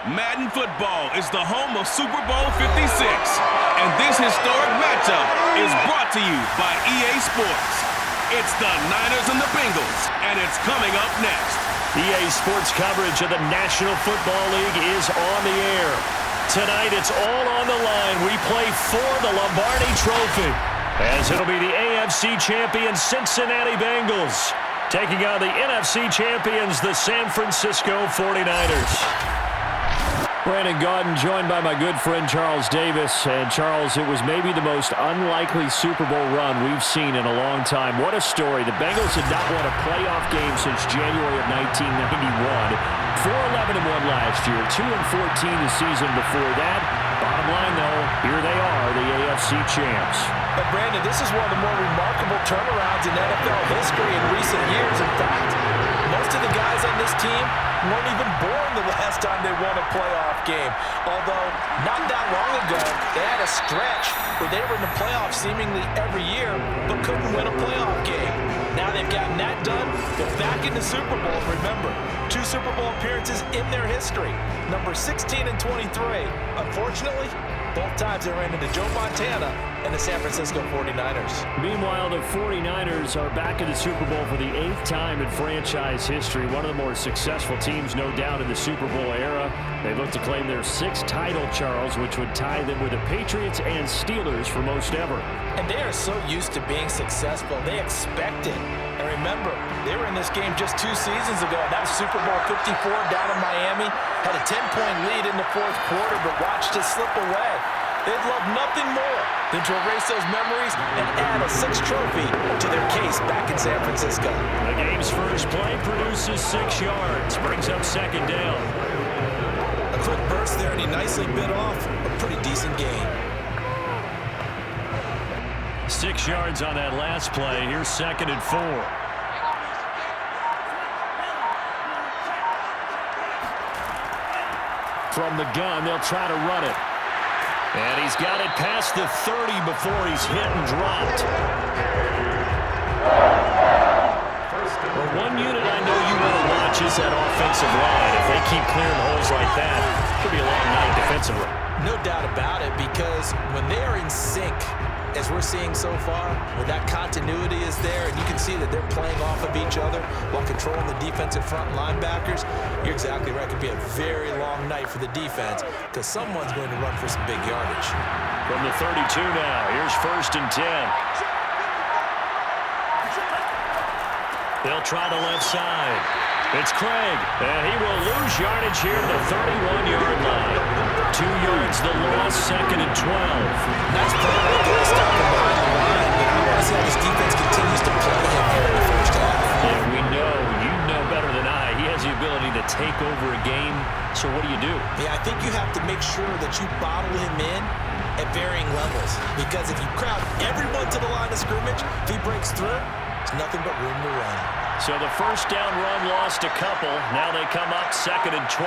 Madden Football is the home of Super Bowl 56, and this historic matchup is brought to you by EA Sports. It's the Niners and the Bengals, and it's coming up next. EA Sports coverage of the National Football League is on the air. Tonight, it's all on the line. We play for the Lombardi Trophy, as it'll be the AFC champion Cincinnati Bengals taking on the NFC champions, the San Francisco 49ers. Brandon Gaudin joined by my good friend Charles Davis. And Charles, it was maybe the most unlikely Super Bowl run we've seen in a long time. What a story. The Bengals had not won a playoff game since January of 1991. 4-11-1 last year, 2-14 the season before that. Bottom line, though, here they are, the AFC champs. But Brandon, this is one of the more remarkable turnarounds in NFL history in recent years. In fact, most of the guys on this team weren't even born the last time they won a playoff game. Although, not that long ago, they had a stretch where they were in the playoffs seemingly every year, but couldn't win a playoff game. Now they've gotten that done. They're back in the Super Bowl. Remember, 2 Super Bowl appearances in their history. Number 16 and 23. Unfortunately, both times they ran into Joe Montana and the San Francisco 49ers. Meanwhile, the 49ers are back in the Super Bowl for the 8th time in franchise history. One of the more successful teams, no doubt, in the Super Bowl era. They look to claim their 6th title, Charles, which would tie them with the Patriots and Steelers for most ever. And they are so used to being successful. They expect it. And remember, they were in this game just 2 seasons ago. That was Super Bowl 54 down in Miami. Had a 10-point lead in the 4th quarter, but watched it slip away. They'd love nothing more than to erase those memories and add a 6th trophy to their case back in San Francisco. The game's first play produces 6 yards, brings up 2nd down. A quick burst there, and he nicely bit off a pretty decent gain. 6 yards on that last play. Here's 2nd and 4. From the gun, they'll try to run it. And he's got it past the 30 before he's hit and dropped. Well, one unit I know you want to watch is that offensive line. If they keep clearing holes like that, it could be a long night defensively. No doubt about it, because when they are in sync, as we're seeing so far, when that continuity is there, and you can see that they're playing off of each other while controlling the defensive front linebackers, you're exactly right. It could be a very long night for the defense because someone's going to run for some big yardage. From the 32 now, here's 1st and 10. They'll try the left side. It's Craig, and he will lose yardage here to the 31-yard line. 2 yards the loss, 2nd and 12. Nice play right there to stop him behind the line, but I want to see how this defense continues to play him here in the first half. Yeah, we know, you know better than I, he has the ability to take over a game, so what do? Yeah, I think you have to make sure that you bottle him in at varying levels, because if you crowd everyone to the line of scrimmage, if he breaks through, there's nothing but room to run. So the first down run lost a couple. Now they come up 2nd and 12.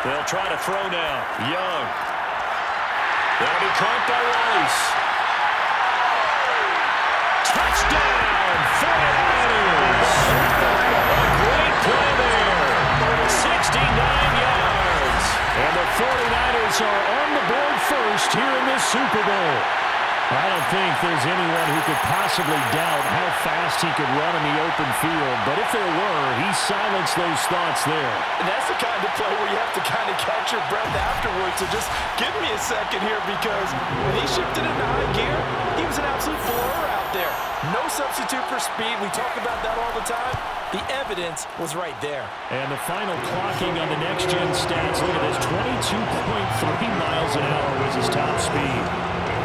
They'll try to throw now. Young. That'll be caught by Rice. Touchdown, 49ers. A great play there. 69 yards. And the 49ers are on the board first here in this Super Bowl. I don't think there's anyone who could possibly doubt how fast he could run in the open field. But if there were, he silenced those thoughts there. And that's the kind of play where you have to kind of catch your breath afterwards. So just give me a second here, because when he shifted into high gear, he was an absolute blower out there. No substitute for speed. We talk about that all the time. The evidence was right there. And the final clocking on the next-gen stats. Look at this, 22.3 miles an hour was his top speed.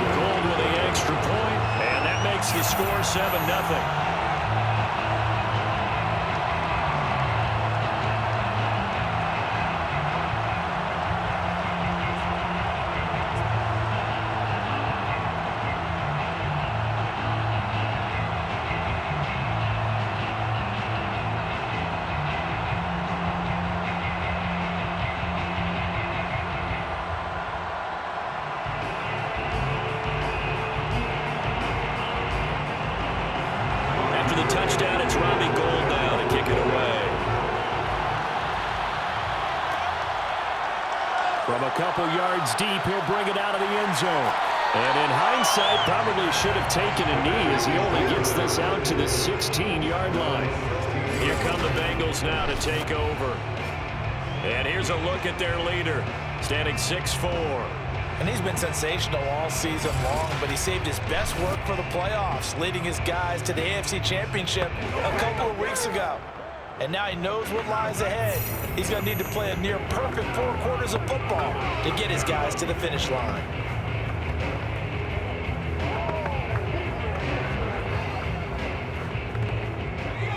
Gold with the extra point, and that makes the score 7-0. From a couple yards deep, he'll bring it out of the end zone. And in hindsight, probably should have taken a knee as he only gets this out to the 16-yard line. Here come the Bengals now to take over. And here's a look at their leader, standing 6'4". And he's been sensational all season long, but he saved his best work for the playoffs, leading his guys to the AFC Championship a couple of weeks ago. And now he knows what lies ahead. He's going to need to play a near-perfect 4 quarters of football to get his guys to the finish line.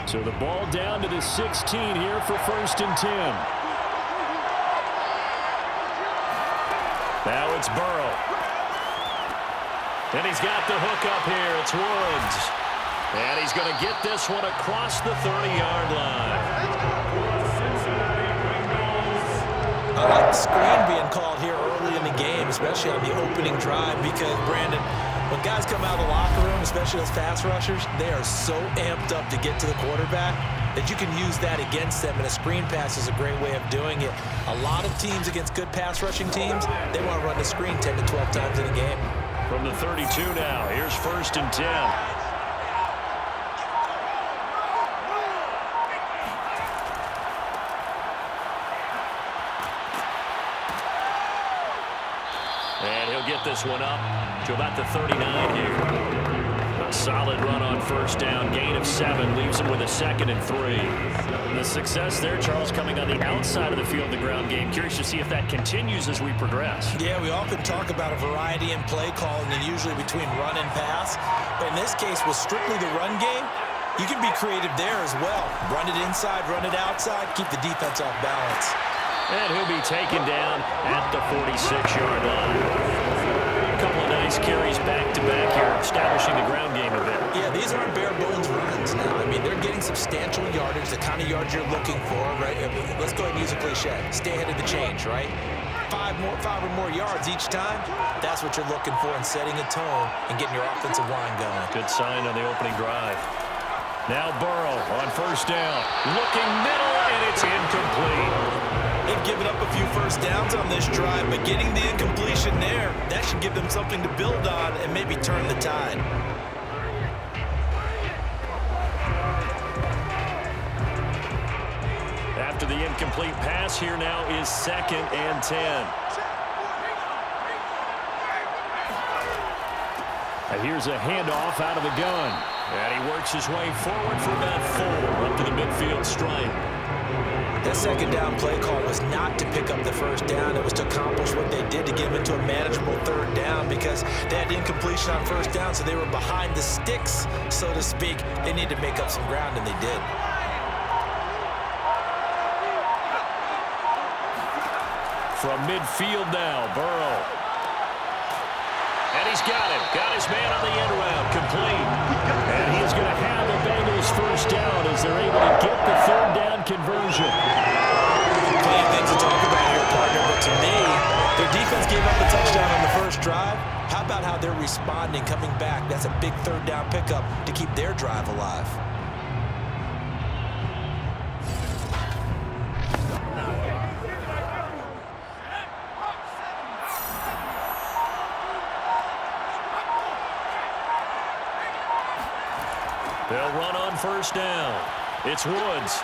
So the ball down to the 16 here for 1st and 10. Now it's Burrow. And he's got the hook up here. It's Woods. And he's going to get this one across the 30-yard line. I like the screen being called here early in the game, especially on the opening drive, because, Brandon, when guys come out of the locker room, especially those pass rushers, they are so amped up to get to the quarterback that you can use that against them, and a screen pass is a great way of doing it. A lot of teams against good pass rushing teams, they want to run the screen 10 to 12 times in a game. From the 32 now, here's 1st and 10. And he'll get this one up to about the 39 here. A solid run on 1st down. Gain of 7 leaves him with a 2nd and 3. The success there, Charles, coming on the outside of the field, the ground game. Curious to see if that continues as we progress. Yeah, we often talk about a variety in play calling and usually between run and pass. But in this case, with strictly the run game, you can be creative there as well. Run it inside, run it outside, keep the defense off balance. And he'll be taken down at the 46-yard line. A couple of nice carries back-to-back here, establishing the ground game a bit. Yeah, these aren't bare-bones runs now. I mean, they're getting substantial yardage, the kind of yards you're looking for, right? I mean, let's go ahead and use a cliche. Stay ahead of the change, right? 5 or more yards each time, that's what you're looking for in setting a tone and getting your offensive line going. Good sign on the opening drive. Now Burrow on 1st down. Looking middle, and it's incomplete. They've given up a few 1st downs on this drive, but getting the incompletion there, that should give them something to build on and maybe turn the tide. After the incomplete pass, here now is 2nd and 10. And here's a handoff out of the gun. And he works his way forward for about 4 up to the midfield stripe. That 2nd down play call was not to pick up the 1st down. It was to accomplish what they did to get them into a manageable 3rd down because they had incompletion on 1st down, so they were behind the sticks, so to speak. They needed to make up some ground, and they did. From midfield now, Burrow. And he's got him. Got his man on the end round. Complete. And he's going to have the Bengals 1st down as they're able to get the 3rd down conversion. Plenty of things to talk about here, partner, but to me, their defense gave up a touchdown on the 1st drive. How about how they're responding, coming back? That's a big 3rd down pickup to keep their drive alive. They'll run on 1st down. It's Woods.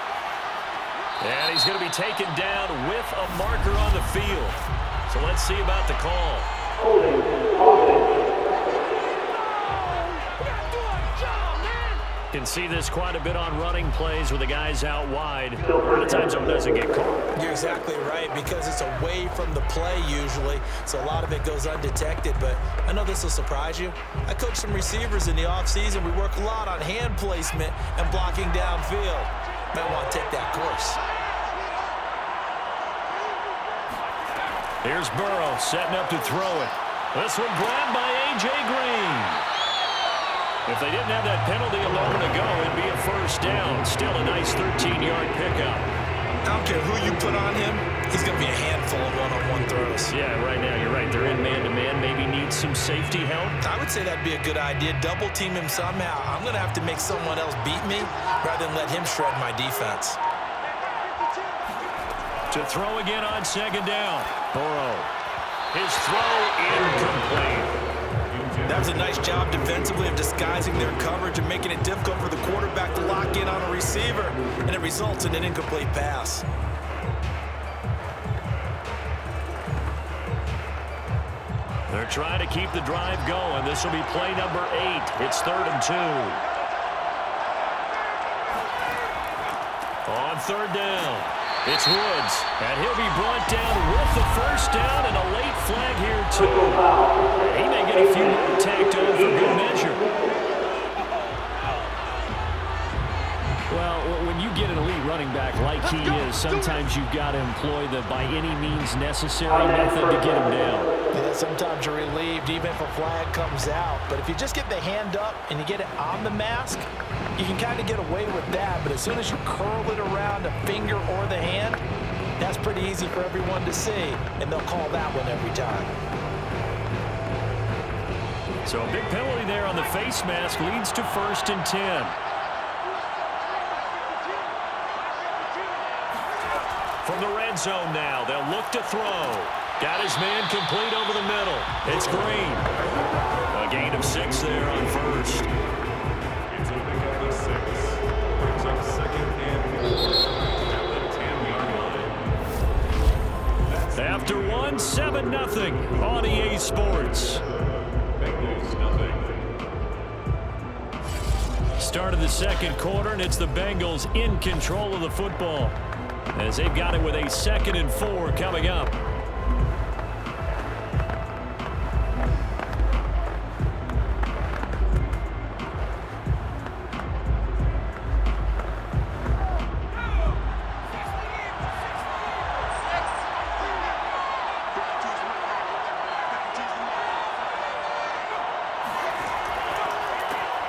And he's going to be taken down with a marker on the field. So let's see about the call. Can see this quite a bit on running plays with the guys out wide. A lot of times it doesn't get caught. You're exactly right, because it's away from the play usually, so a lot of it goes undetected. But I know this will surprise you. I coach some receivers in the offseason. We work a lot on hand placement and blocking downfield. Might want to take that course. Here's Burrow setting up to throw it. This one grabbed by A.J. Green. If they didn't have that penalty a moment ago, it'd be a 1st down. Still a nice 13-yard pickup. I don't care who you put on him, he's going to be a handful of one-on-one throws. Yeah, right now, you're right. They're in man-to-man. Maybe need some safety help. I would say that'd be a good idea. Double team him somehow. I'm going to have to make someone else beat me rather than let him shred my defense. To throw again on second down. Burrow. His throw incomplete. That was a nice job defensively of disguising their coverage and making it difficult for the quarterback to lock in on a receiver, and it results in an incomplete pass. They're trying to keep the drive going. This will be play number 8. It's 3rd and 2. On 3rd down, it's Woods, and he'll be brought down with the first down and a late flag here, too. He may get a few more tacked on for good measure. Well, when you get an elite running back like he is, sometimes you've got to employ the by any means necessary method to get him down. Yeah, sometimes you're relieved even if a flag comes out. But if you just get the hand up and you get it on the mask, you can kind of get away with that. But as soon as you curl it around a finger or the hand, that's pretty easy for everyone to see. And they'll call that one every time. So a big penalty there on the face mask leads to 1st and 10. From the red zone now, they'll look to throw. Got his man complete over the middle. It's Green. A gain of 6 there on 1st. It's a big out of 6. Brings up 2nd and 4 at the 10-yard line. After 1, 7-0 on EA Sports. Bengals nothing. Start of the 2nd quarter, and it's the Bengals in control of the football, as they've got it with a 2nd and 4 coming up.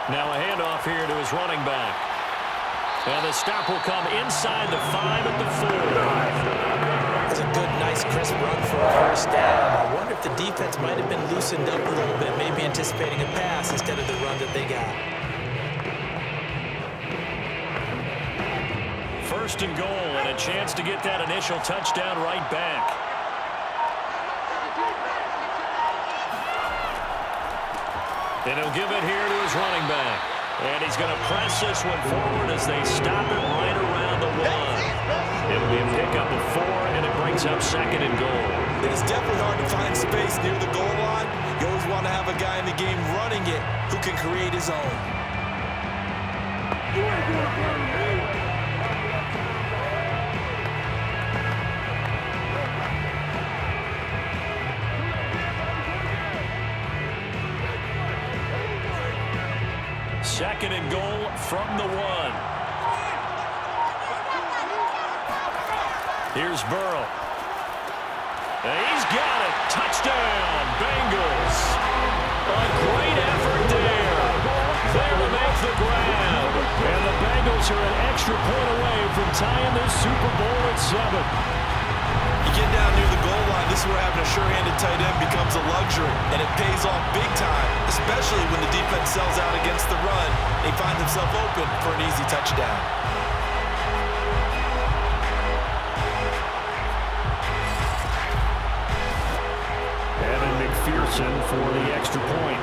Now a handoff here to his running back. And the stop will come inside the 5 at the 4. It's a good, nice, crisp run for a first down. I wonder if the defense might have been loosened up a little bit, maybe anticipating a pass instead of the run that they got. 1st and goal, and a chance to get that initial touchdown right back. And he'll give it here to his running back. And he's going to press this one forward as they stop it right around the 1. It'll be a pickup of 4, and it brings up 2nd and goal. It is definitely hard to find space near the goal line. You always want to have a guy in the game running it who can create his own. Second and goal from the 1. Here's Burrow. And he's got it. Touchdown, Bengals. A great effort there. There to make the grab. And the Bengals are an extra point away from tying this Super Bowl at 7. You get down near the goal line, this is where having a sure-handed tight end becomes a luxury, and it pays off big time, especially when the defense sells out against the run. They find themselves open for an easy touchdown. Evan McPherson for the extra point.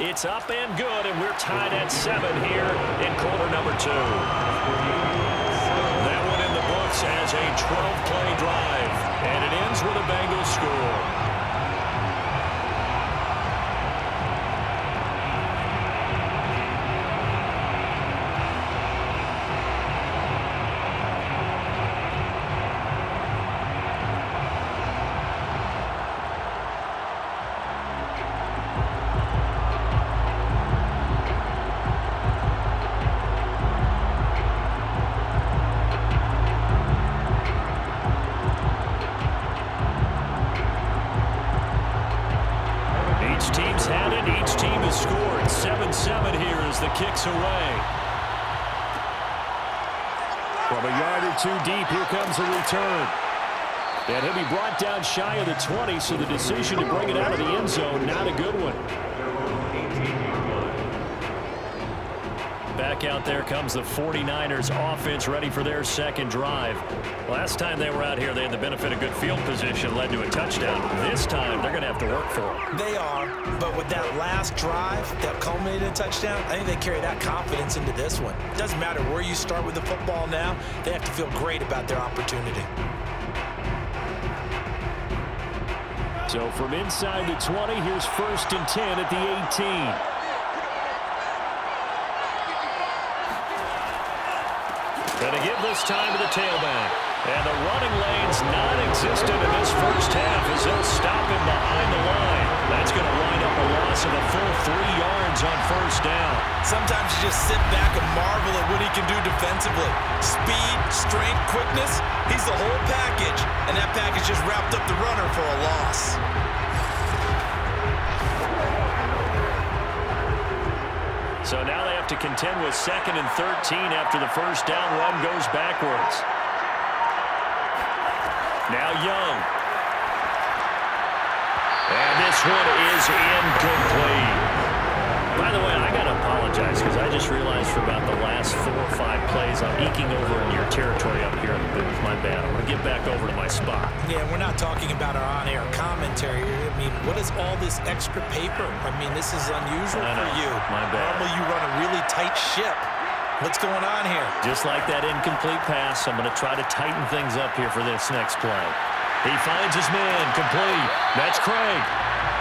It's up and good, and we're tied at 7 here in quarter number 2. That one in the books as a 12-play drive, and it ends with a Bengals score. Scored 7-7 here as the kick's away. From a yard or 2 deep, here comes a return. And he'll be brought down shy of the 20, so the decision to bring it out of the end zone, not a good one. back out there comes the 49ers offense ready for their second drive. Last time they were out here, they had the benefit of good field position, led to a touchdown. This time, they're going to have to work for it. They are, but with that last drive that culminated in a touchdown, I think they carry that confidence into this one. It doesn't matter where you start with the football now, they have to feel great about their opportunity. So from inside the 20, here's 1st and 10 at the 18. Going to give this time to the tailback. And the running lane's non-existent in this first half as they'll stop him behind the line. That's going to wind up a loss of a full 3 yards on 1st down. Sometimes you just sit back and marvel at what he can do defensively. Speed, strength, quickness, he's the whole package. And that package just wrapped up the runner for a loss. So now they have to contend with 2nd and 13 after the first down run goes backwards. Now Young. And this one is incomplete. By the way, I got to apologize because I just realized for about the last 4 or 5 plays I'm eking over in your territory up here in the booth. My bad. I'm going to get back over to my spot. Yeah, we're not talking about our on-air commentary. I mean, what is all this extra paper? I mean, this is unusual for you. My bad. Normally you run a really tight ship. What's going on here? Just like that incomplete pass, I'm going to try to tighten things up here for this next play. He finds his man, complete. That's Craig.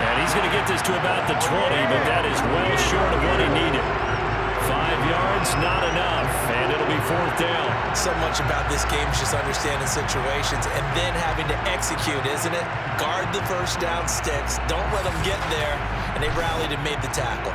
And he's going to get this to about the 20, but that is well short of what he needed. 5 yards, not enough, and it'll be 4th down. So much about this game is just understanding situations and then having to execute, isn't it? Guard the first down sticks. Don't let them get there. And they rallied and made the tackle.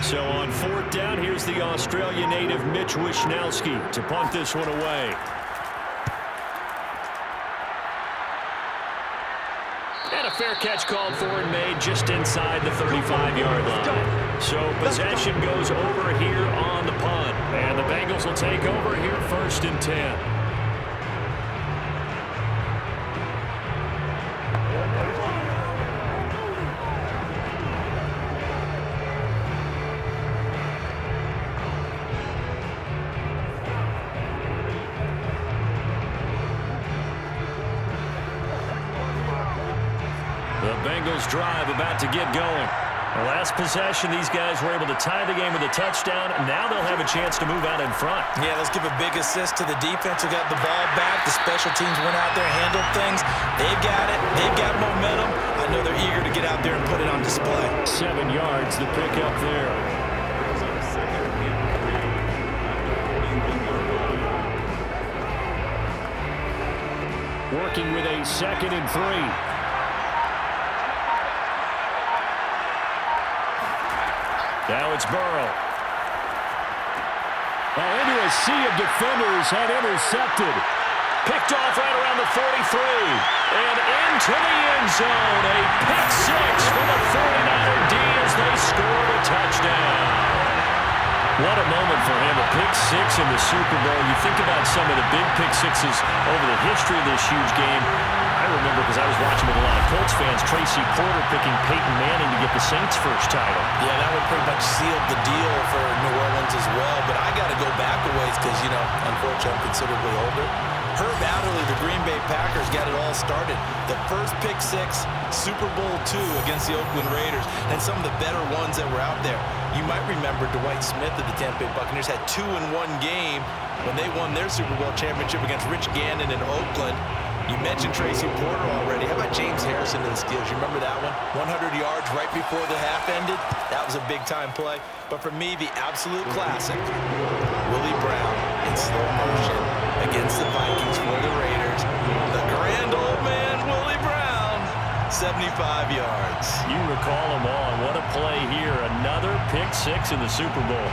So on 4th down, here's the Australia native Mitch Wishnowsky to punt this one away. And a fair catch called for and made just inside the 35-yard line. So possession goes over here on the punt. And the Bengals will take over here 1st and 10. Drive about to get going. The last possession, these guys were able to tie the game with a touchdown. Now they'll have a chance to move out in front. Yeah, let's give a big assist to the defense who got the ball back. The special teams went out there, handled things. They've got it. They've got momentum. I know they're eager to get out there and put it on display. 7 yards, the pick up there. Working with a 2nd and 3. Now it's Burrow. Into a sea of defenders and intercepted. Picked off right around the 43. And into the end zone. A pick 6 for the 49er D as they score a touchdown. What a moment for him. A pick 6 in the Super Bowl. You think about some of the big pick 6s over the history of this huge game. I remember because I was watching with a lot of Colts fans, Tracy Porter picking Peyton Manning to get the Saints' first title. Yeah, that one pretty much sealed the deal for New Orleans as well. But I got to go back a ways because, you know, unfortunately I'm considerably older. Herb Adderley, the Green Bay Packers, got it all started. The first pick 6, Super Bowl II against the Oakland Raiders, and some of the better ones that were out there. You might remember Dwight Smith of the Tampa Bay Buccaneers had 2 in one game when they won their Super Bowl championship against Rich Gannon in Oakland. You mentioned Tracy Porter already. How about James Harrison to the Steelers? You remember that one? 100 yards right before the half ended. That was a big-time play. But for me, the absolute classic, Willie Brown in slow motion against the Vikings for the Raiders. The grand old man, Willie Brown, 75 yards. You recall them all. What a play here. Another pick 6 in the Super Bowl.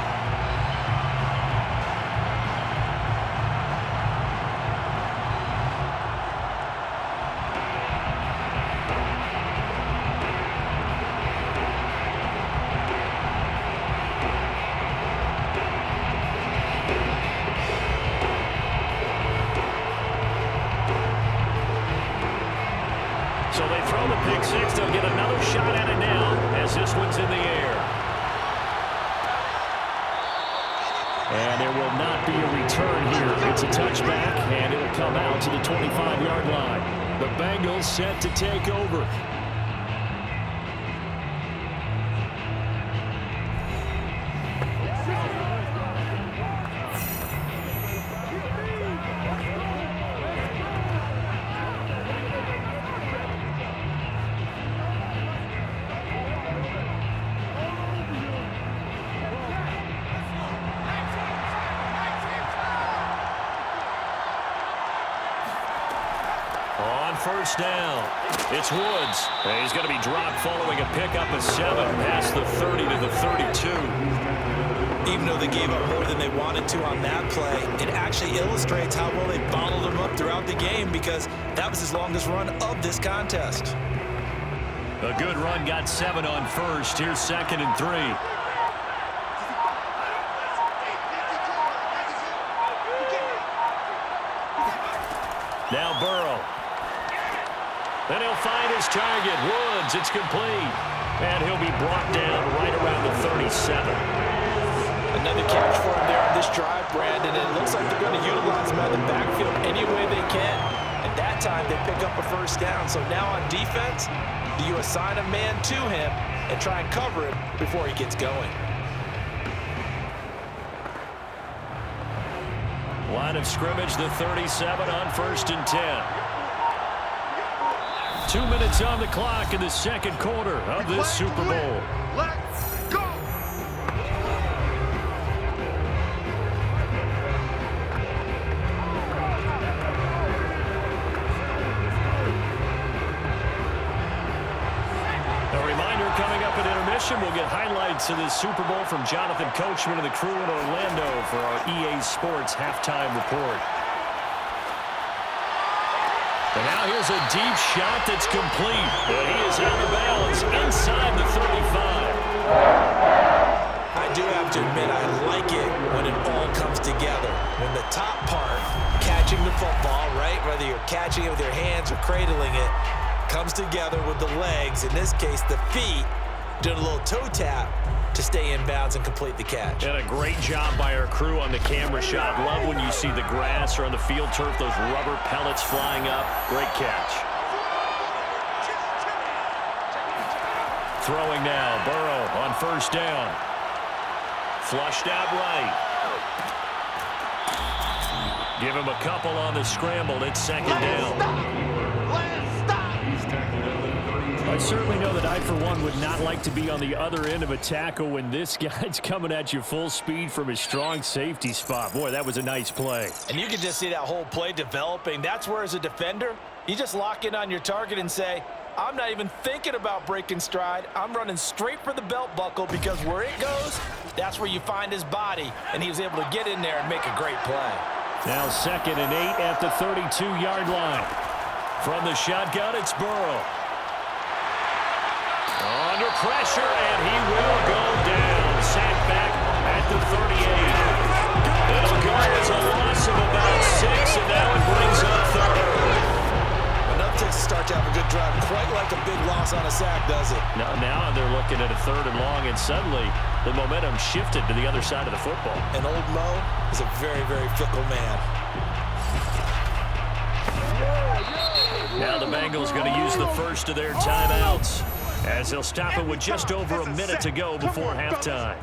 shot at it now as this one's in the air. And there will not be a return here. It's a touchback, and it will come out to the 25-yard line. The Bengals set to take over. First down. It's Woods. And he's going to be dropped following a pickup of 7 past the 30 to the 32. Even though they gave up more than they wanted to on that play, it actually illustrates how well they bottled them up throughout the game because that was his longest run of this contest. A good run got 7 on first. Here's 2nd and 3. Now Burrow. Then he'll find his target. Woods, it's complete. And he'll be brought down right around the 37. Another catch for him there on this drive, Brandon. And it looks like they're going to utilize him out of the backfield any way they can. And that time they pick up a first down. So now on defense, do you assign a man to him and try and cover him before he gets going? Line of scrimmage, the 37 on 1st and 10. 2 minutes on the clock in the second quarter of this Super Bowl. Let's go! A reminder coming up at intermission, we'll get highlights of this Super Bowl from Jonathan Coachman and the crew in Orlando for our EA Sports halftime report. And now here's a deep shot that's complete. But he is out of bounds inside the 35. I do have to admit, I like it when it all comes together. When the top part, catching the football, right, whether you're catching it with your hands or cradling it, comes together with the legs, in this case the feet, doing a little toe tap to stay in bounds and complete the catch. And a great job by our crew on the camera shot. Love when you see the grass or on the field turf, those rubber pellets flying up. Great catch. Throwing now, Burrow on first down. Flushed out right. Give him a couple on the scramble. It's 2nd down. I certainly know that I, for one, would not like to be on the other end of a tackle when this guy's coming at you full speed from his strong safety spot. Boy, that was a nice play. And you can just see that whole play developing. That's where, as a defender, you just lock in on your target and say, I'm not even thinking about breaking stride. I'm running straight for the belt buckle because where it goes, that's where you find his body. And he was able to get in there and make a great play. Now 2nd and 8 at the 32-yard line. From the shotgun, it's Burrow. Under pressure, and he will go down. Sacked back at the 38. It'll go as a loss of about 6, and now it brings up 3rd. Enough to start to have a good drive. Quite like a big loss on a sack, does it? Now they're looking at a 3rd and long, and suddenly the momentum shifted to the other side of the football. And old Mo is a very, very fickle man. Now the Bengals going to use the first of their timeouts, as they'll stop it with just over a minute to go before halftime.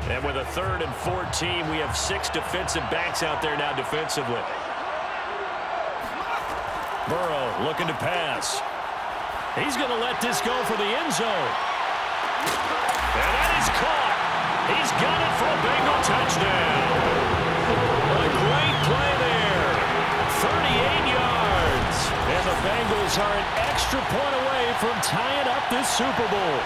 And with a 3rd and 14, we have 6 defensive backs out there now defensively. Burrow looking to pass. He's going to let this go for the end zone. And that is caught. He's got it for a Bengal touchdown. A great play there. 38 yards. And the Bengals are an extra point away from tying up this Super Bowl.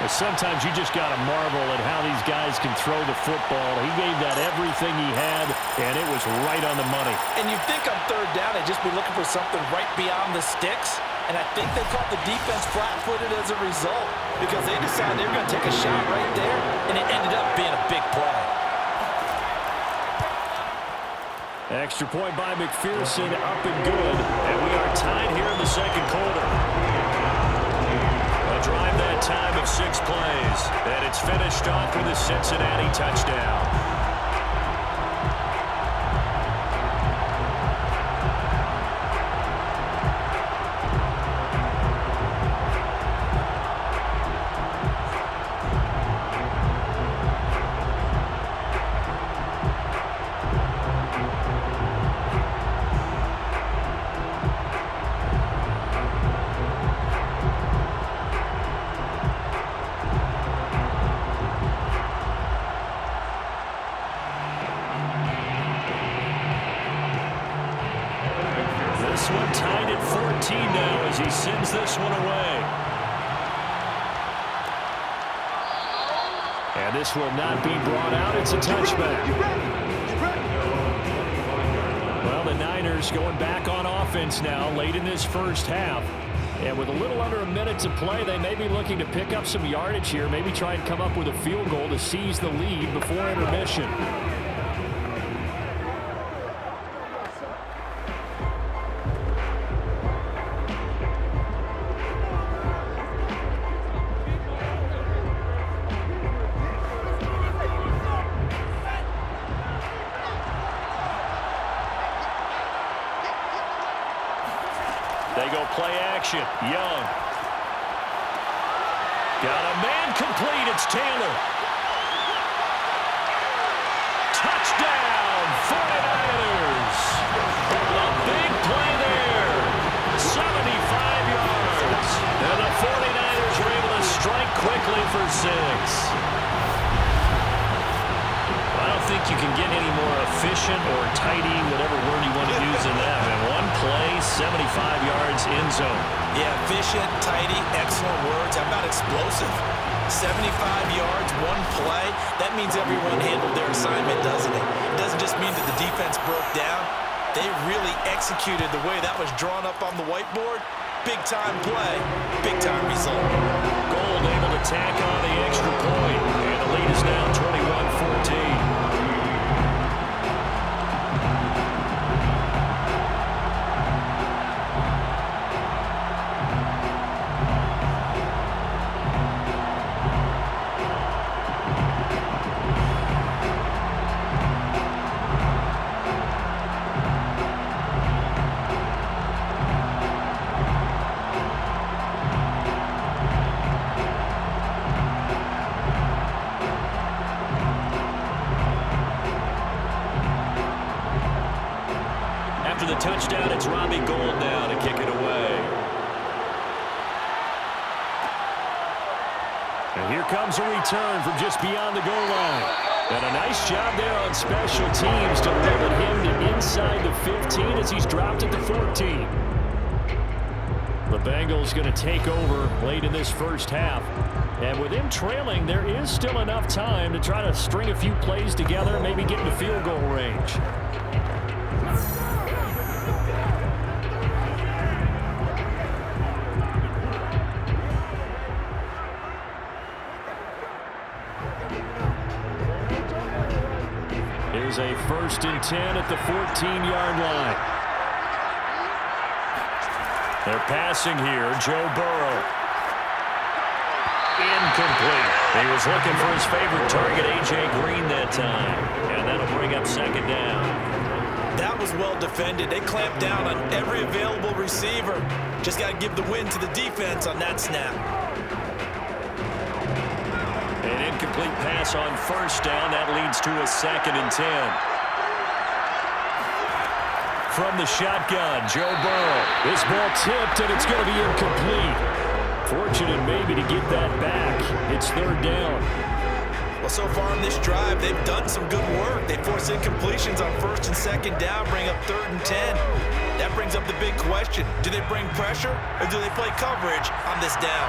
But sometimes you just got to marvel at how these guys can throw the football. He gave that everything he had, and it was right on the money. And you think on 3rd down, they'd just be looking for something right beyond the sticks. And I think they caught the defense flat-footed as a result because they decided they were going to take a shot right there, and it ended up being a big play. Extra point by McPherson, up and good. And we are tied here in the second quarter. A drive that time of 6 plays. And it's finished off with a Cincinnati touchdown. This one tied at 14 now as he sends this one away. And this will not be brought out. It's a touchback. Well, the Niners going back on offense now late in this first half. And with a little under a minute to play, they may be looking to pick up some yardage here, maybe try and come up with a field goal to seize the lead before intermission. They go play action. Young. Got a man complete. It's Taylor. Touchdown, 49ers. A big play there. 75 yards. And the 49ers are able to strike quickly for 6. I don't think you can get any more efficient or tidy, whatever word you want to use in that. And one play, 75 yards in zone. Yeah, efficient, tidy, excellent words. How about explosive? 75 yards, one play. That means everyone handled their assignment, doesn't it? It doesn't just mean that the defense broke down. They really executed the way that was drawn up on the whiteboard. Big-time play, big-time result. Gold able to tack on the extra point. And the lead is now 21-14. After the touchdown, it's Robbie Gould now to kick it away. And here comes a return from just beyond the goal line. And a nice job there on special teams to limit him to inside the 15 as he's dropped at the 14. The Bengals going to take over late in this first half. And with him trailing, there is still enough time to try to string a few plays together, maybe get into field goal range. Here's a 1st and 10 at the 14-yard line. They're passing here. Joe Burrow. Incomplete. He was looking for his favorite target, A.J. Green, that time. And that'll bring up 2nd down. That was well defended. They clamped down on every available receiver. Just got to give the win to the defense on that snap. An incomplete pass on 1st down. That leads to a 2nd and 10. From the shotgun, Joe Burrow. This ball tipped, and it's going to be incomplete. Fortunate maybe to get that back. It's 3rd down. Well, so far on this drive, they've done some good work. They force incompletions on 1st and 2nd down, bring up 3rd and 10. That brings up the big question. Do they bring pressure, or do they play coverage on this down?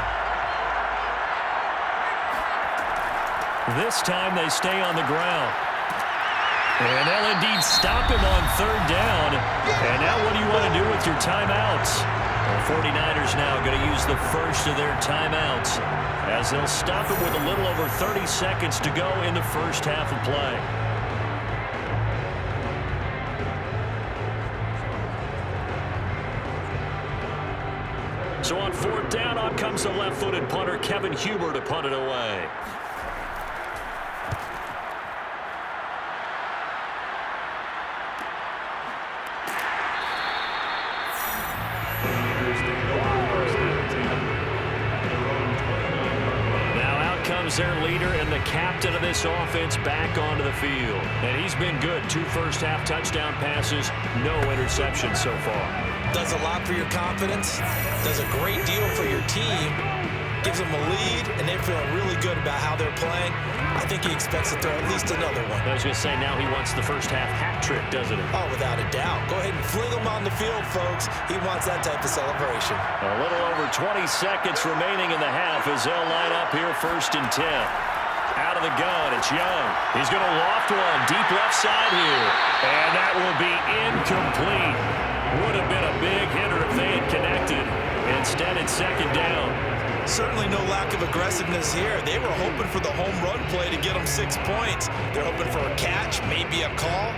This time they stay on the ground. And they'll indeed stop him on 3rd down. And now what do you want to do with your timeouts? Well, 49ers now going to use the first of their timeouts as they'll stop it with a little over 30 seconds to go in the first half of play. So on fourth down, out comes the left-footed punter, Kevin Huber, to punt it away. Their leader and the captain of this offense back onto the field. And he's been good. 2 first-half touchdown passes, no interceptions so far. Does a lot for your confidence, does a great deal for your team, gives them a lead, and they feel really good about how they're playing. I think he expects to throw at least another one. I was going to say, now he wants the first-half hat trick, doesn't he? Oh, without a doubt. Go ahead and fling him on the field, folks. He wants that type of celebration. A little over 20 seconds remaining in the half as they'll line up here 1st and 10. Out of the gun, it's Young. He's going to loft one deep left side here. And that will be incomplete. Would have been a big hitter if they had connected. Instead, it's 2nd down. Certainly no lack of aggressiveness here. They were hoping for the home run play to get them 6 points. They're hoping for a catch, maybe a call,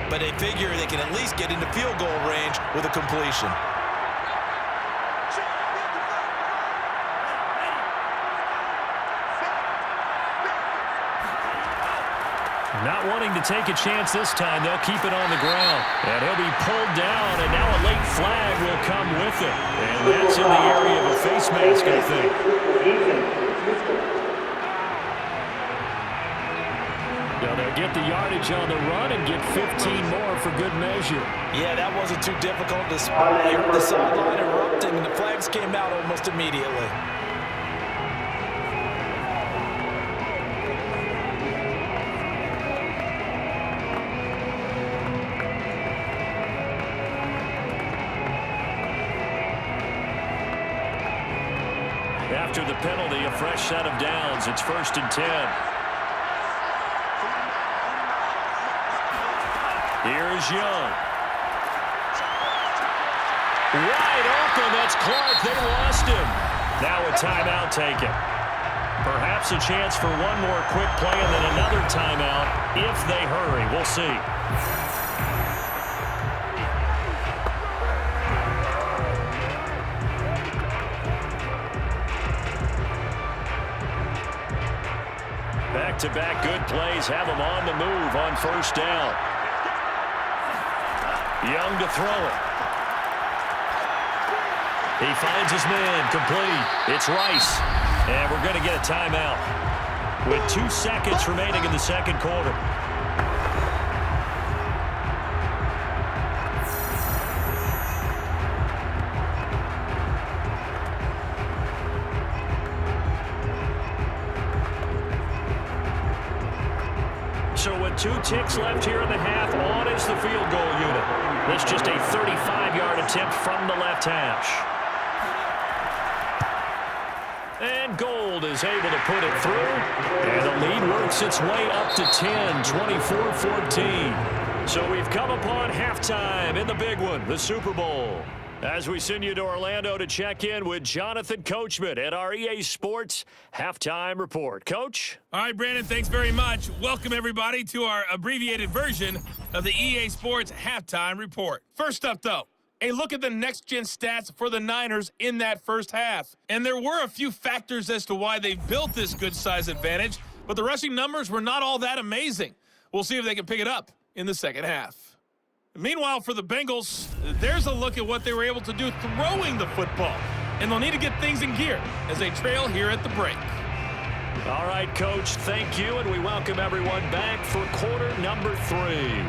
but they figure they can at least get into field goal range with a completion. Not wanting to take a chance this time, they'll keep it on the ground. And he'll be pulled down, and now a late flag will come with it. And that's in the area of a face mask, I think. Now they'll get the yardage on the run and get 15 more for good measure. Yeah, that wasn't too difficult to spot. You heard the sideline erupting, and the flags came out almost immediately. After the penalty, a fresh set of downs. It's 1st and 10. Here's Young. Wide open. That's Clark. They lost him. Now a timeout taken. Perhaps a chance for one more quick play and then another timeout if they hurry. We'll see. Back-to-back good plays have them on the move on 1st down. Young to throw it. He finds his man, complete. It's Rice. And we're going to get a timeout with 2 seconds remaining in the 2nd quarter. So with 2 ticks left here in the half, on is the field goal unit. This just a 35-yard attempt from the left hash. And Gold is able to put it through. And the lead works its way up to 10, 24-14. So we've come upon halftime in the big one, the Super Bowl. As we send you to Orlando to check in with Jonathan Coachman at our EA Sports Halftime Report. Coach? All right, Brandon, thanks very much. Welcome, everybody, to our abbreviated version of the EA Sports Halftime Report. First up, though, a look at the next-gen stats for the Niners in that first half. And there were a few factors as to why they built this good-size advantage, but the rushing numbers were not all that amazing. We'll see if they can pick it up in the second half. Meanwhile, for the Bengals, there's a look at what they were able to do throwing the football. And they'll need to get things in gear as they trail here at the break. All right, Coach, thank you, and we welcome everyone back for quarter number 3.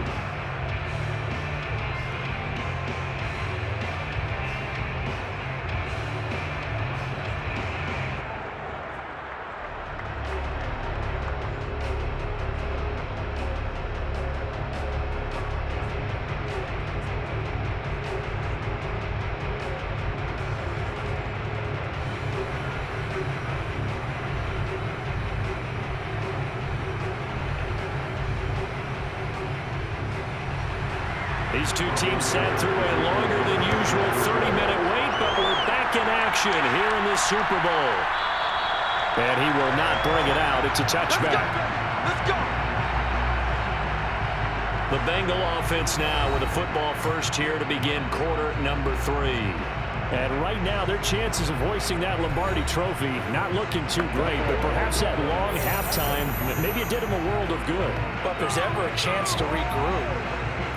These two teams sat through a longer than usual 30-minute wait, but we're action here in the Super Bowl. And he will not bring it out. It's a touchback. Let's go. The Bengal offense now with a football first here to begin quarter number 3. And right now, their chances of hoisting that Lombardi trophy not looking too great, but perhaps that long halftime, maybe it did them a world of good. But if there's ever a chance to regroup,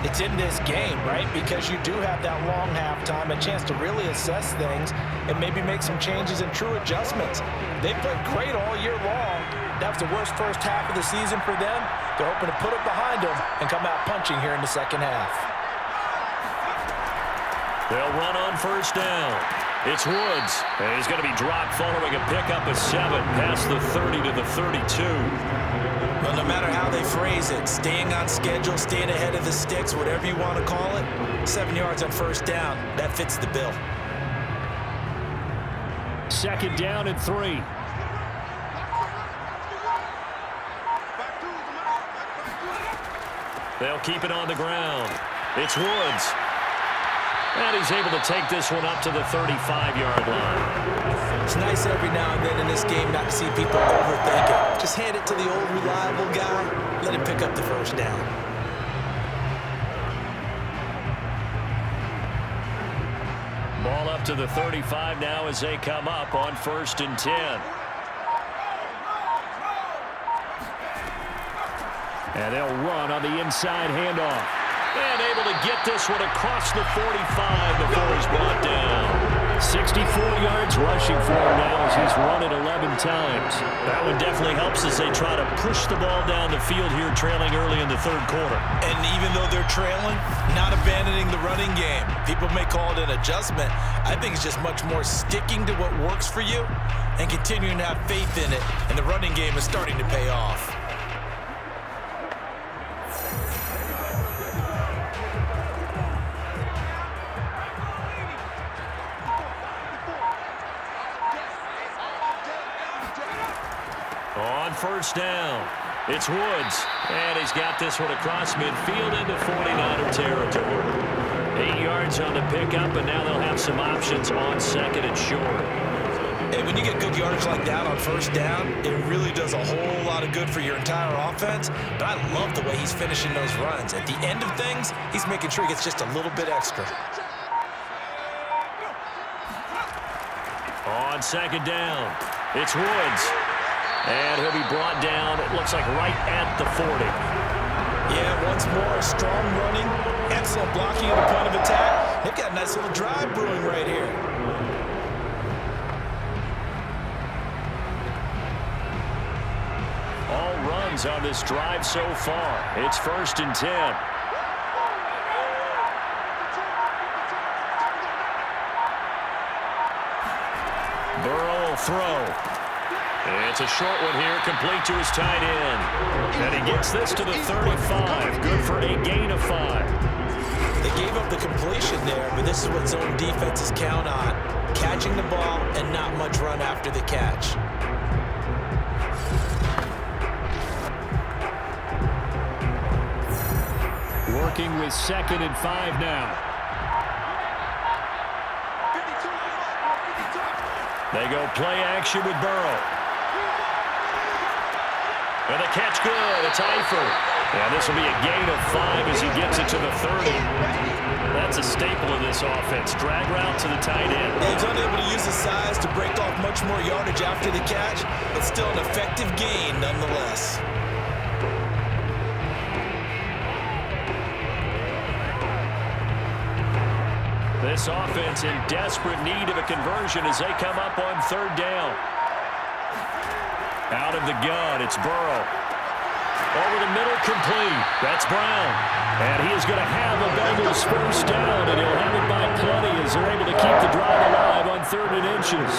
it's in this game, right? Because you do have that long halftime, a chance to really assess things and maybe make some changes and true adjustments. They played great all year long. That was the worst first half of the season for them. They're hoping to put it behind them and come out punching here in the second half. They'll run on first down. It's Woods. And he's going to be dropped following a pickup of 7 past the 30 to the 32. Well, no matter how they phrase it, staying on schedule, staying ahead of the sticks, whatever you want to call it, 7 yards on first down, that fits the bill. Second down and 3. They'll keep it on the ground. It's Woods. And he's able to take this one up to the 35-yard line. It's nice every now and then in this game not to see people overthink it. Just hand it to the old reliable guy. Let him pick up the first down. Ball up to the 35 now as they come up on 1st and 10. And they'll run on the inside handoff. And able to get this one across the 45 before he's brought down. 64 yards rushing for him now as he's run it 11 times. That one definitely helps as they try to push the ball down the field here, trailing early in the 3rd quarter. And even though they're trailing, not abandoning the running game. People may call it an adjustment. I think it's just much more sticking to what works for you and continuing to have faith in it. And the running game is starting to pay off. On first down, it's Woods, and he's got this one across midfield into 49er territory. 8 yards on the pickup, and now they'll have some options on 2nd and short. Hey, when you get good yardage like that on first down, it really does a whole lot of good for your entire offense. But I love the way he's finishing those runs. At the end of things, he's making sure he gets just a little bit extra. On 2nd down, it's Woods. And he'll be brought down, it looks like right at the 40. Yeah, once more, strong running, excellent blocking at the point of attack. They've got a nice little drive brewing right here. All runs on this drive so far. It's 1st and 10. Burrow will throw. It's a short one here, complete to his tight end. And he gets this to the 35, good for a gain of 5. They gave up the completion there, but this is what zone defenses count on. Catching the ball and not much run after the catch. Working with 2nd and 5 now. They go play action with Burrow. And the catch good. It's Eifert. And this will be a gain of 5 as he gets it to the 30. That's a staple of this offense. Drag route to the tight end. He's unable to use his size to break off much more yardage after the catch, but still an effective gain nonetheless. This offense in desperate need of a conversion as they come up on 3rd down. Out of the gun, it's Burrow. Over the middle, complete. That's Brown. And he is going to have a Bengals first down, and he'll have it by plenty as they're able to keep the drive alive on 3rd and inches.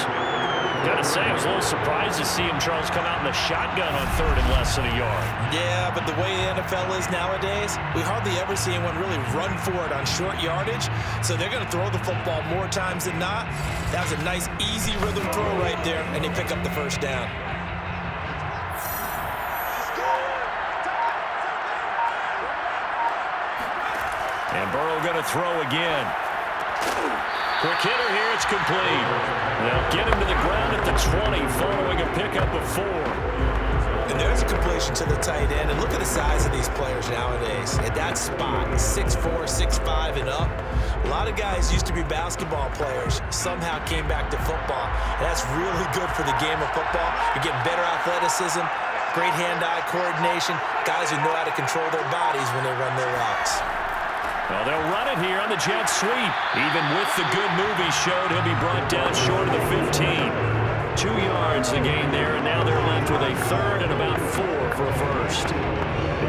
Got to say, I was a little surprised to see him, Charles, come out in the shotgun on 3rd and less than a yard. Yeah, but the way the NFL is nowadays, we hardly ever see anyone really run for it on short yardage. So they're going to throw the football more times than not. That was a nice, easy rhythm throw right there, and they pick up the first down. And Burrow going to throw again. Quick hitter here, it's complete. They'll get him to the ground at the 20 following a pickup of 4. And there's a completion to the tight end. And look at the size of these players nowadays. At that spot, 6'4", 6'5", and up. A lot of guys used to be basketball players, somehow came back to football. And that's really good for the game of football. You're getting better athleticism, great hand-eye coordination, guys who know how to control their bodies when they run their routes. Well, they'll run it here on the jet sweep. Even with the good move he showed, he'll be brought down short of the 15. 2 yards the gain there, and now they're left with a third and about 4 for a first.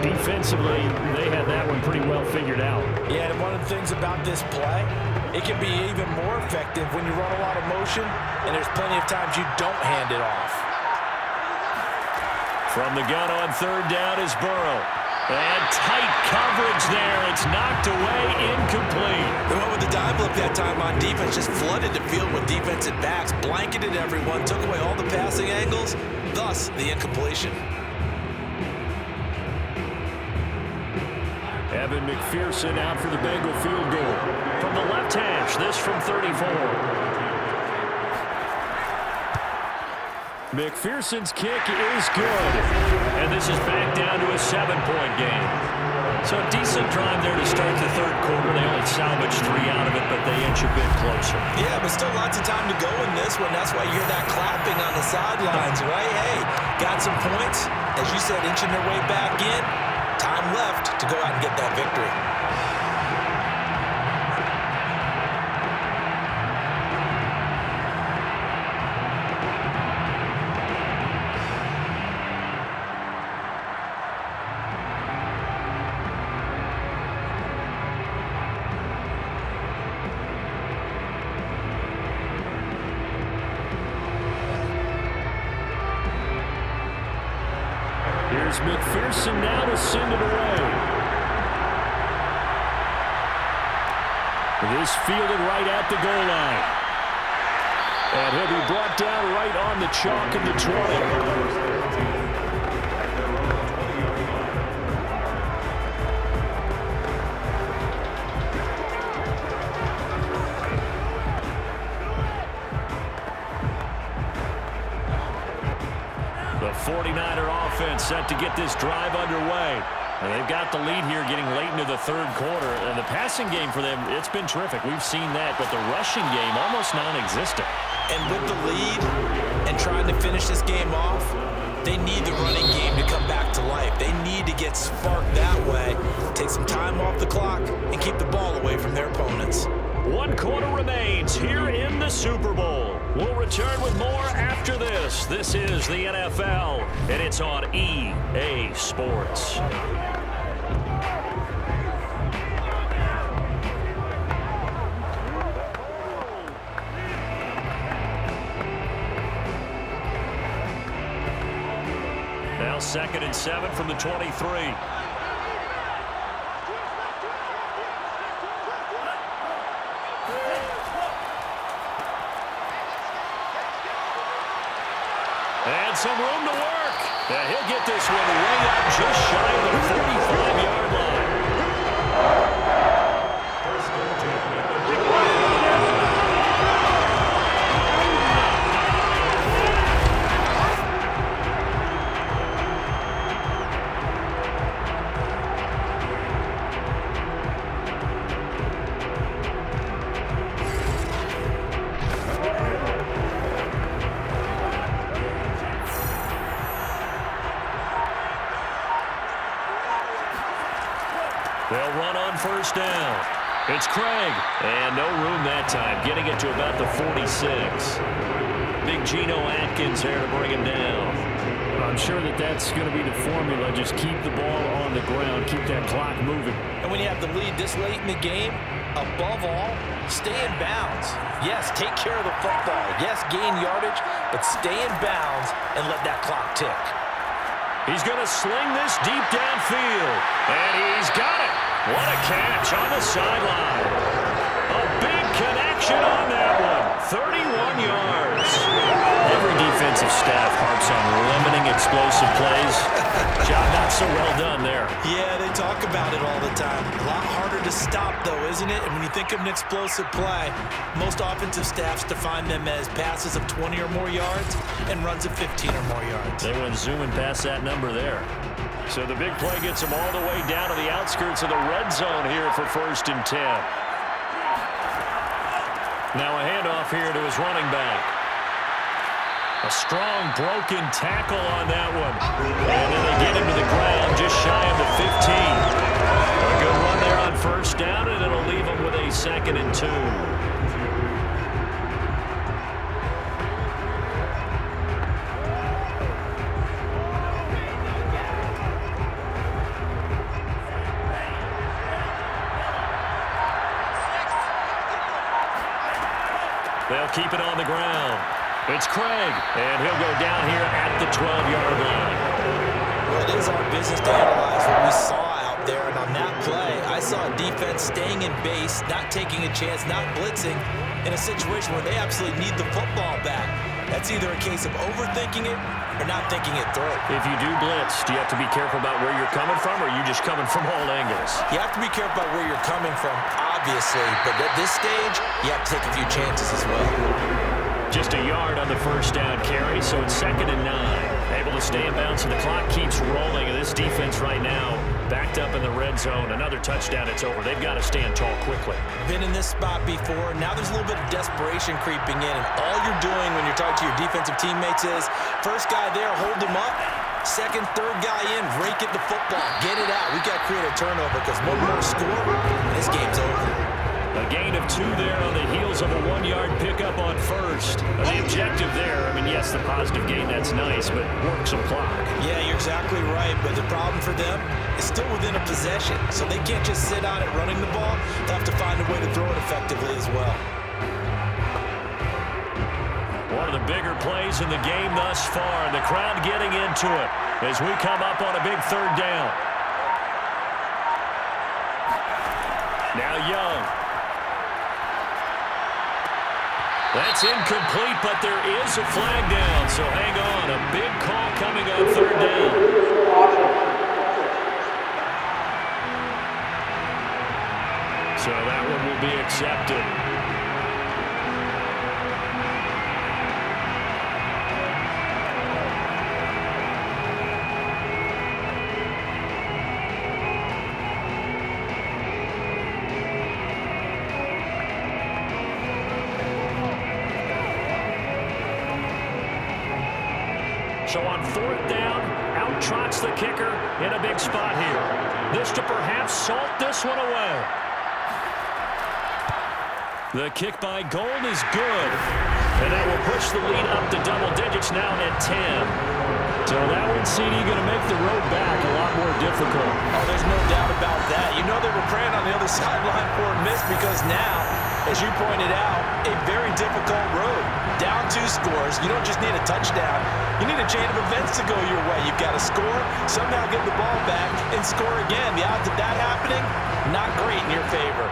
Defensively, they had that one pretty well figured out. Yeah, and one of the things about this play, it can be even more effective when you run a lot of motion, and there's plenty of times you don't hand it off. From the gun on third down is Burrow. And tight coverage there. It's knocked away, incomplete. They went with the dive look that time on defense, just flooded the field with defensive backs, blanketed everyone, took away all the passing angles, thus the incompletion. Evan McPherson out for the Bengal field goal. From the left hash, this from 34. McPherson's kick is good. And this is back down to a 7-point game. So a decent drive there to start the third quarter. They only salvaged 3 out of it, but they inch a bit closer. Yeah, but still lots of time to go in this one. That's why you hear that clapping on the sidelines, right? Hey, got some points. As you said, inching their way back in. Time left to go out and get that victory. Here's McPherson now to send it away. This fielded right at the goal line. And he'll be brought down right on the chalk of the 20. The 49er offense set to get this drive underway. And they've got the lead here getting late into the third quarter. And the passing game for them, it's been terrific. We've seen that. But the rushing game, almost non-existent. And with the lead and trying to finish this game off, they need the running game to come back to life. They need to get sparked that way, take some time off the clock, and keep the ball away from their opponents. 1 quarter remains here in the Super Bowl. We'll return with more after this. This is the NFL, and it's on EA Sports. Now 2nd and 7 from the 23. And some room to work. And he'll get this one way up just shy of the 45-yard line. They'll run on first down. It's Craig. And no room that time, getting it to about the 46. Big Geno Atkins there to bring him down. I'm sure that's going to be the formula. Just keep the ball on the ground. Keep that clock moving. And when you have the lead this late in the game, above all, stay in bounds. Yes, take care of the football. Yes, gain yardage, but stay in bounds and let that clock tick. He's going to sling this deep downfield. And he's got it. What a catch on the sideline. A big connection on that one. 31 yards. Every defensive staff harps on limiting explosive plays. Job not so well done there. Yeah, they talk about it all the time. A lot harder to stop, though, isn't it? And when you think of an explosive play, most offensive staffs define them as passes of 20 or more yards and runs of 15 or more yards. They went zooming past that number there. So the big play gets them all the way down to the outskirts of the red zone here for 1st and 10. Now a handoff here to his running back. A strong broken tackle on that one. And then they get him to the ground just shy of the 15. A good run there on 1st down, and it'll leave him with a 2nd and 2. They'll keep it on the ground. It's Craig, and he'll go down here at the 12-yard line. Well, it is our business to analyze what we saw out there, and on that play, I saw a defense staying in base, not taking a chance, not blitzing, in a situation where they absolutely need the football back. That's either a case of overthinking it or not thinking it through. If you do blitz, do you have to be careful about where you're coming from, or are you just coming from all angles? You have to be careful about where you're coming from, obviously, but at this stage, you have to take a few chances as well. Just a yard on the 1st down carry, so it's 2nd and 9. Able to stay in bounds, and the clock keeps rolling, and this defense right now backed up in the red zone. Another touchdown, it's over. They've got to stand tall quickly. Been in this spot before. Now there's a little bit of desperation creeping in, and all you're doing when you're talking to your defensive teammates is, first guy there, hold him up. Second, third guy in, rake at the football. Get it out. We got to create a turnover because one more score, and this game's over. A gain of 2 there on the heels of a 1-yard pickup on 1st. The objective there, I mean, yes, the positive gain, that's nice, but work some clock. Yeah, you're exactly right, but the problem for them is still within a possession, so they can't just sit on it running the ball. They'll have to find a way to throw it effectively as well. One of the bigger plays in the game thus far, and the crowd getting into it as we come up on a big 3rd down. Now Young. That's incomplete, but there is a flag down, so hang on. A big call coming on 3rd down. So that one will be accepted. So on 4th down, out trots the kicker in a big spot here. This to perhaps salt this one away. The kick by Gold is good. And that will push the lead up to double digits now at 10. So that one, CD, going to make the road back a lot more difficult. Oh, there's no doubt about that. You know they were praying on the other sideline for a miss because now, as you pointed out, a very difficult road. Down 2 scores. You don't just need a touchdown. You need a chain of events to go your way. You've got to score, somehow get the ball back, and score again. The odds of that happening, not great in your favor.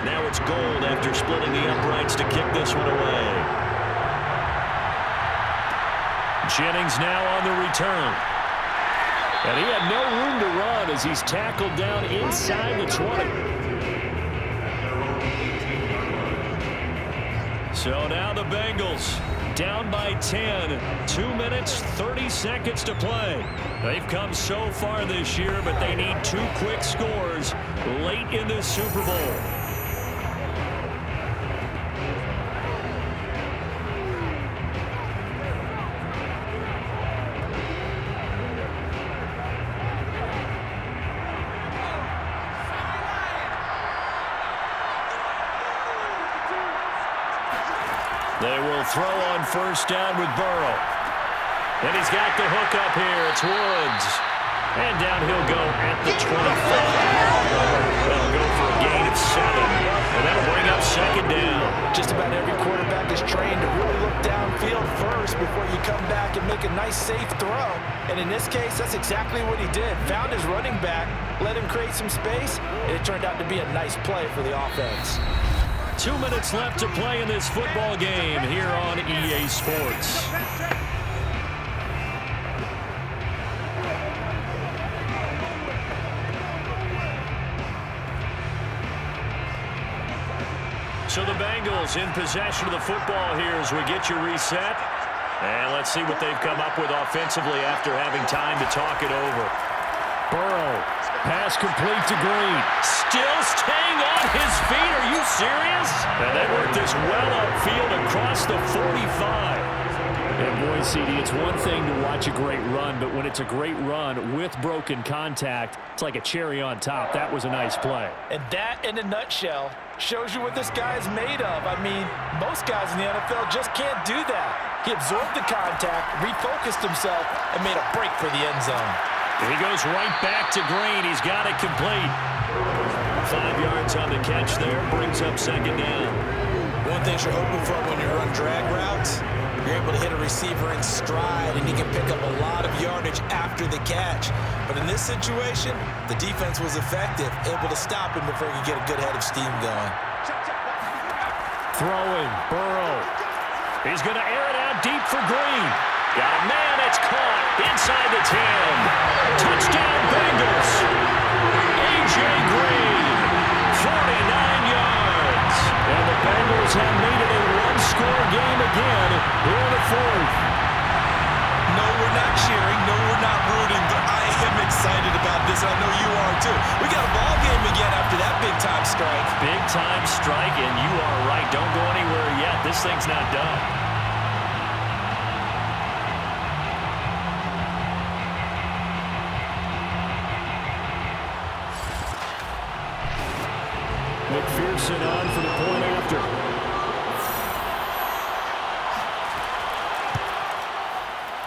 Now it's Gold after splitting the uprights to kick this one away. Jennings now on the return. And he had no room to run as he's tackled down inside the 20. So now the Bengals down by 10. 2 minutes, 30 seconds to play. They've come so far this year, but they need 2 quick scores late in this Super Bowl. They will throw on 1st down with Burrow. And he's got the hook up here. It's Woods. And down he'll go at the 25. They'll go for a gain of 7. And that'll bring up 2nd down. Just about every quarterback is trained to really look downfield first before you come back and make a nice, safe throw. And in this case, that's exactly what he did. Found his running back, let him create some space, and it turned out to be a nice play for the offense. 2 minutes left to play in this football game here on EA Sports. So the Bengals in possession of the football here as we get you reset. And let's see what they've come up with offensively after having time to talk it over. Burrow, pass complete to Green. Still staying on his feet. Are you serious? And they work this well upfield across the 45. And boy, CD, it's one thing to watch a great run, but when it's a great run with broken contact, it's like a cherry on top. That was a nice play. And that, in a nutshell, shows you what this guy is made of. I mean, most guys in the NFL just can't do that. He absorbed the contact, refocused himself, and made a break for the end zone. He goes right back to Green. He's got it complete. 5 yards on the catch there. Brings up second down. One thing you're hoping for when you run drag routes, you're able to hit a receiver in stride, and he can pick up a lot of yardage after the catch. But in this situation, the defense was effective, able to stop him before he could get a good head of steam going. Throwing, Burrow. He's going to air it out deep for Green. Got a man, it's caught inside the 10. Touchdown Bengals. A.J. Green, 49 yards. And the Bengals have made it a one-score game again here in the fourth. No, we're not cheering. No, we're not rooting, but I am excited about this. I know you are too. We got a ball game again after that big-time strike. Big-time strike, and you are right. Don't go anywhere yet. This thing's not done. McPherson on for the point after.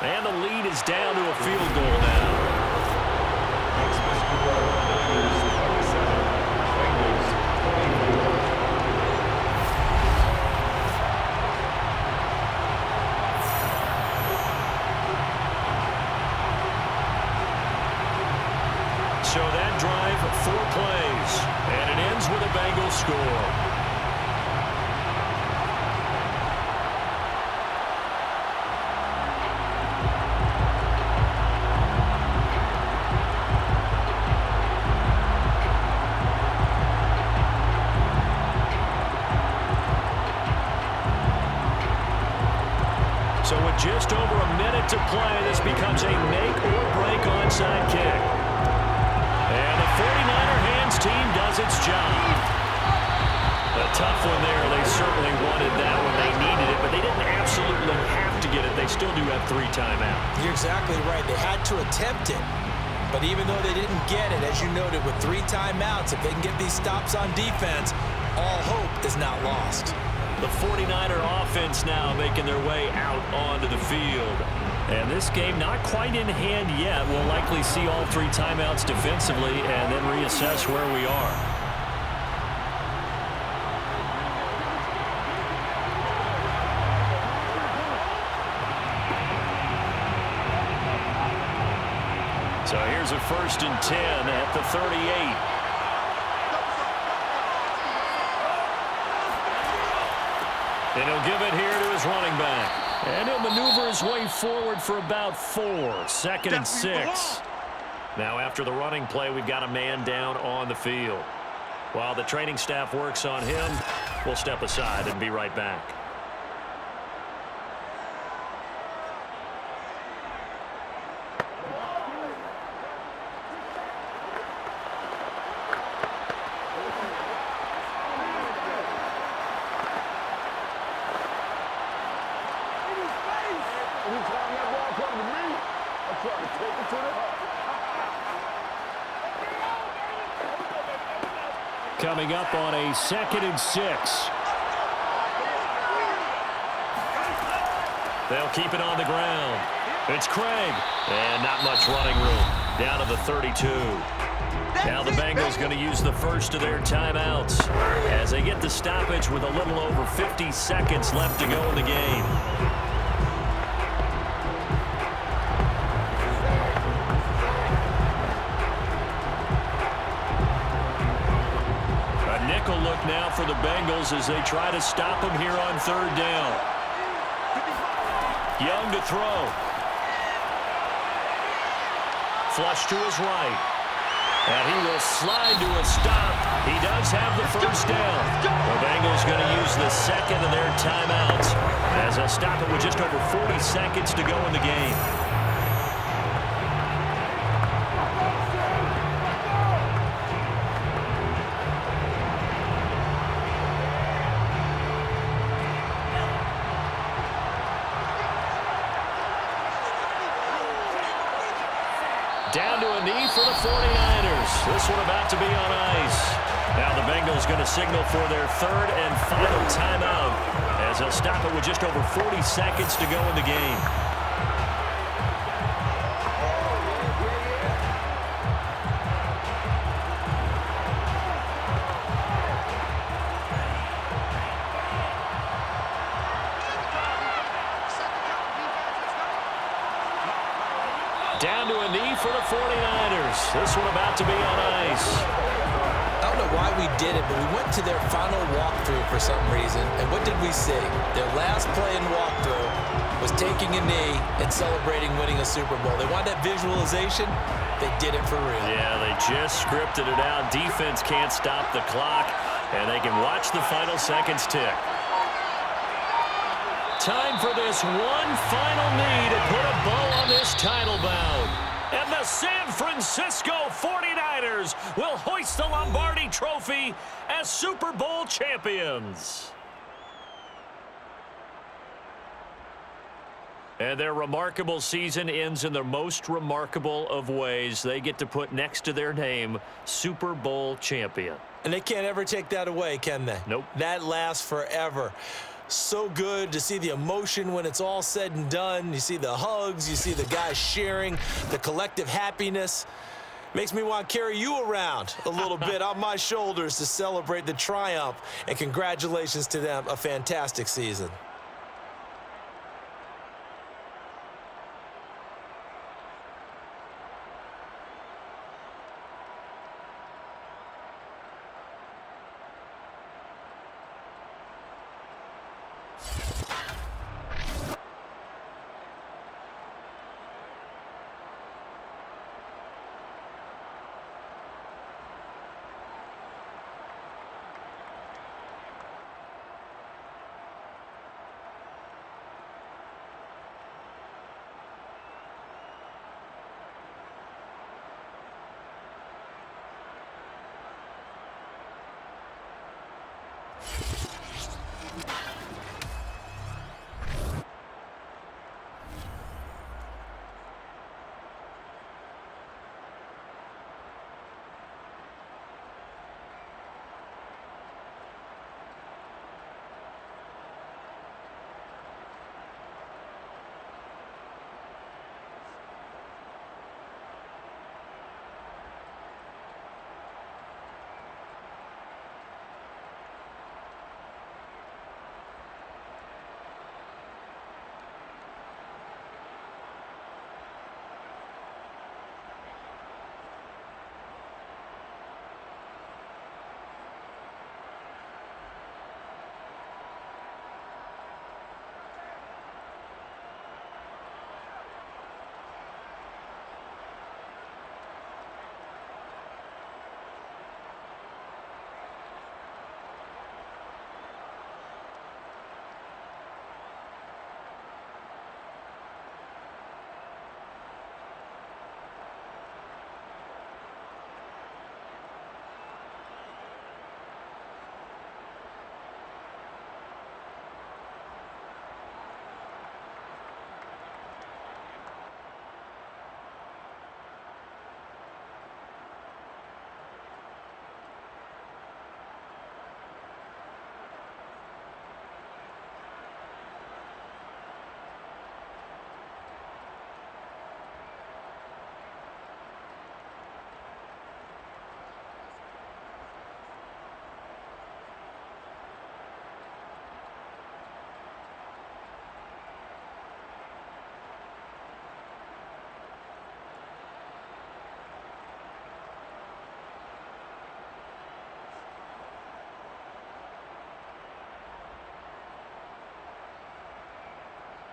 And the lead is down to a field goal now. So that drive, 4 plays, and it ends with a Bengals score. So with just over a minute to play, this becomes a make-or-break onside kick. And the 49er hands team does its job. A tough one there. They certainly wanted that when they needed it, but they didn't absolutely have to get it. They still do have 3 timeouts. You're exactly right. They had to attempt it. But even though they didn't get it, as you noted, with 3 timeouts, if they can get these stops on defense, all hope is not lost. The 49er offense now making their way out onto the field. And this game not quite in hand yet. We'll likely see all 3 timeouts defensively and then reassess where we are. So here's a 1st and 10 at the 38. And he'll give it here to his running back. And he'll maneuver his way forward for about 4. 2nd and 6. Now after the running play, we've got a man down on the field. While the training staff works on him, we'll step aside and be right back. Coming up on a 2nd and 6. They'll keep it on the ground. It's Craig. And not much running room. Down to the 32. Now the Bengals going to use the first of their timeouts as they get the stoppage with a little over 50 seconds left to go in the game. Bengals as they try to stop him here on third down. Young to throw. Flush to his right. And he will slide to a stop. He does have the first down. The Bengals going to use the second of their timeouts as they'll stop it with just over 40 seconds to go in the game. Down to a knee for the 49ers. This one about to be on ice. Now the Bengals going to signal for their third and final timeout as they'll stop it with just over 40 seconds to go in the game. Down to a knee for the 49ers. This one about to be on ice. I don't know why we did it, but we went to their final walkthrough for some reason. And what did we see? Their last play in walkthrough was taking a knee and celebrating winning a Super Bowl. They want that visualization. They did it for real. Yeah, they just scripted it out. Defense can't stop the clock, and they can watch the final seconds tick. Time for this one final knee to put a bow on this title bout. And the San Francisco 49ers will hoist the Lombardi Trophy as Super Bowl champions. And their remarkable season ends in the most remarkable of ways. They get to put next to their name, Super Bowl champion. And they can't ever take that away, can they? Nope. That lasts forever. So good to see the emotion when it's all said and done. You see the hugs, you see the guys sharing, the collective happiness. Makes me want to carry you around a little bit on my shoulders to celebrate the triumph. And congratulations to them, a fantastic season.